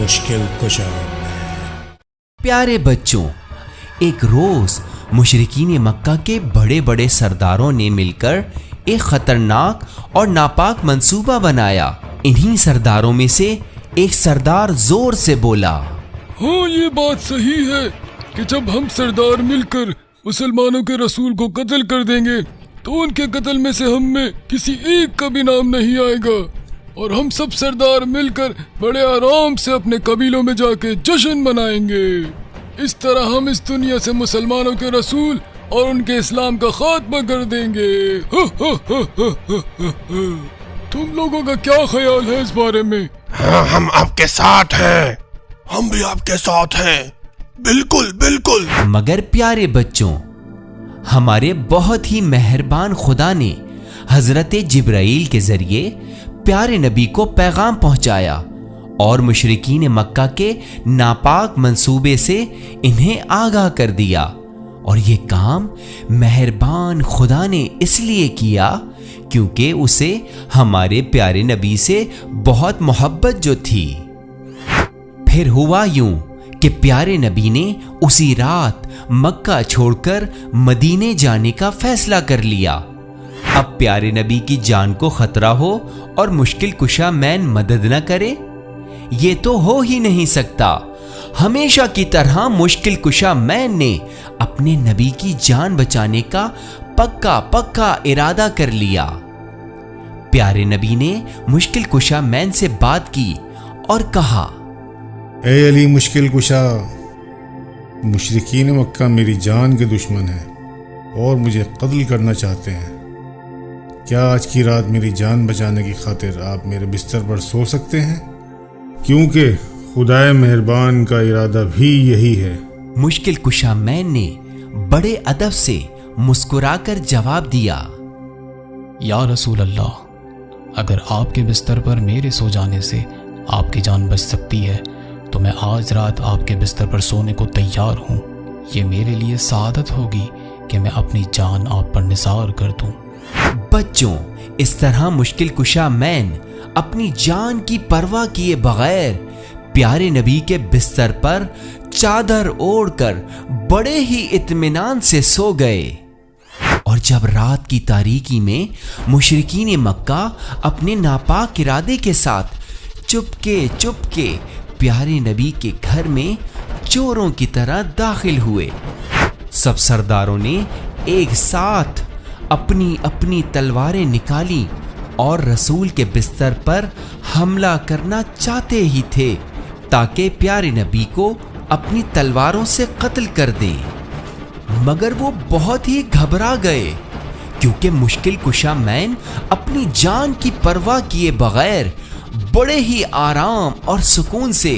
मुश्किल कुशा। प्यारे बच्चों, एक रोज मुशरिकीन मक्का के बड़े बड़े सरदारों ने मिलकर एक खतरनाक और नापाक मंसूबा बनाया। इन्हीं सरदारों में से एक सरदार जोर से बोला, हाँ, ये बात सही है कि जब हम सरदार मिलकर मुसलमानों के रसूल को कत्ल कर देंगे तो उनके कत्ल में से हम में किसी एक का भी नाम नहीं आएगा, और हम सब सरदार मिलकर बड़े आराम से अपने कबीलों में जाके जश्न मनाएंगे। इस तरह हम इस दुनिया से मुसलमानों के रसूल और उनके इस्लाम का खात्मा कर देंगे। तुम लोगों का क्या ख्याल है इस बारे में? हाँ, हम आपके साथ हैं। हम भी आपके साथ हैं। बिल्कुल बिल्कुल। मगर प्यारे बच्चों, हमारे बहुत ही मेहरबान खुदा ने हजरत जिब्राइल के जरिए प्यारे नबी को पैगाम पहुंचाया और मुशरिकीन मक्का के नापाक मंसूबे से इन्हें आगाह कर दिया। और ये काम मेहरबान खुदा ने इसलिए किया क्योंकि उसे हमारे प्यारे नबी से बहुत मोहब्बत जो थी। फिर हुआ यूं कि प्यारे नबी ने उसी रात मक्का छोड़कर मदीने जाने का फैसला कर लिया। अब प्यारे नबी की जान को खतरा हो और मुश्किल कुशा मैन मदद न करे, ये तो हो ही नहीं सकता। हमेशा की तरह मुश्किल कुशा मैन ने अपने नबी की जान बचाने का पक्का इरादा कर लिया। प्यारे नबी ने मुश्किल कुशा मैन से बात की और कहा, ए अली मुश्किल कुशा, मुशरिकीन मक्का मेरी जान के दुश्मन हैं और मुझे कत्ल करना चाहते हैं। क्या आज की रात मेरी जान बचाने की खातिर आप मेरे बिस्तर पर सो सकते हैं? क्योंकि खुदाए मेहरबान का इरादा भी यही है। मुश्किल कुशा मैन ने बड़े अदब से मुस्कुराकर जवाब दिया, या रसूल अल्लाह, अगर आपके बिस्तर पर मेरे सो जाने से आपकी जान बच सकती है तो मैं आज रात आपके बिस्तर पर सोने को तैयार हूँ। ये मेरे लिए सादत होगी कि मैं अपनी जान आप पर निसार कर दूँ। बच्चों, इस तरह मुश्किल कुशा मैन अपनी जान की परवाह किए बगैर प्यारे नबी के बिस्तर पर चादर ओढ़कर बड़े ही इत्मीनान से सो गए। और जब रात की तारीकी में मुशरिकीन मक्का अपने नापाक इरादे के साथ चुपके प्यारे नबी के घर में चोरों की तरह दाखिल हुए, सब सरदारों ने एक साथ अपनी अपनी तलवारें निकाली और रसूल के बिस्तर पर हमला करना चाहते ही थे ताकि प्यारे नबी को अपनी तलवारों से कत्ल कर दें। मगर वो बहुत ही घबरा गए क्योंकि मुश्किल कुशा मैन अपनी जान की परवाह किए बगैर बड़े ही आराम और सुकून से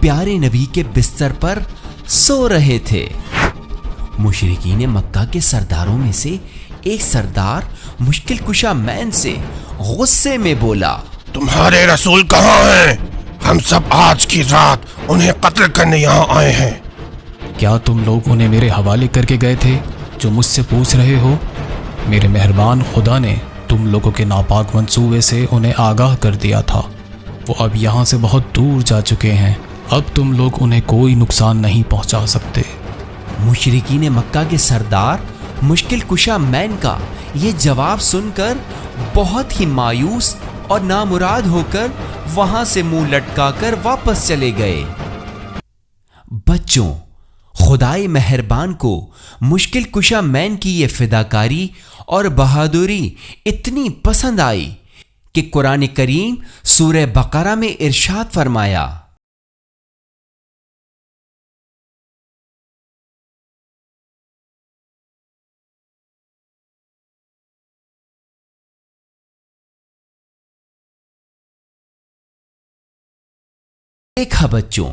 प्यारे नबी के बिस्तर पर सो रहे थे। मुशरिकीन मक्का के सरदारों में से एक सरदार मुश्किल कुशा मैन से गुस्से में बोला, तुम्हारे रसूल कहाँ हैं? हम सब आज की रात उन्हें कत्ल करने यहाँ आए हैं। क्या तुम लोग उन्हें मेरे हवाले करके गए थे जो मुझसे पूछ रहे हो? मेरे मेहरबान खुदा ने तुम लोगों के नापाक मंसूबे से उन्हें आगाह कर दिया था। वो अब यहाँ से बहुत दूर जा चुके हैं। अब तुम लोग उन्हें कोई नुकसान नहीं पहुँचा सकते। मुशरिकीन मक्का के सरदार मुश्किल कुशा मैन का ये जवाब सुनकर बहुत ही मायूस और नामुराद होकर वहां से मुंह लटकाकर वापस चले गए। बच्चों, खुदाए मेहरबान को मुश्किल कुशा मैन की ये फिदाकारी और बहादुरी इतनी पसंद आई कि कुरान करीम सूरह बकरा में इरशाद फरमाया, देखा बच्चों,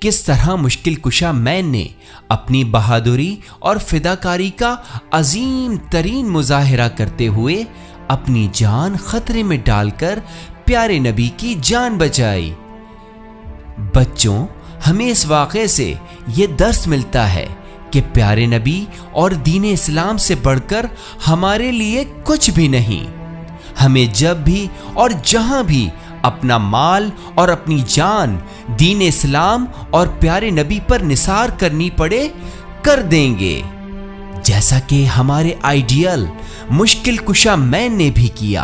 किस तरह मुश्किल कुशा मैन ने अपनी बहादुरी और फिदाकारी का अजीम तरीन मुजाहिरा करते हुए अपनी जान खतरे में डालकर प्यारे नबी की जान बचाई। बच्चों, हमें इस वाक़े से ये दर्स मिलता है कि प्यारे नबी और दीन इस्लाम से बढ़कर हमारे लिए कुछ भी नहीं। हमें जब भी और जहां भी اپنا مال اور اپنی جان دین اسلام اور پیارے نبی پر نثار کرنی پڑے کر دیں گے، جیسا کہ ہمارے آئیڈیل مشکل کشا مین نے بھی کیا۔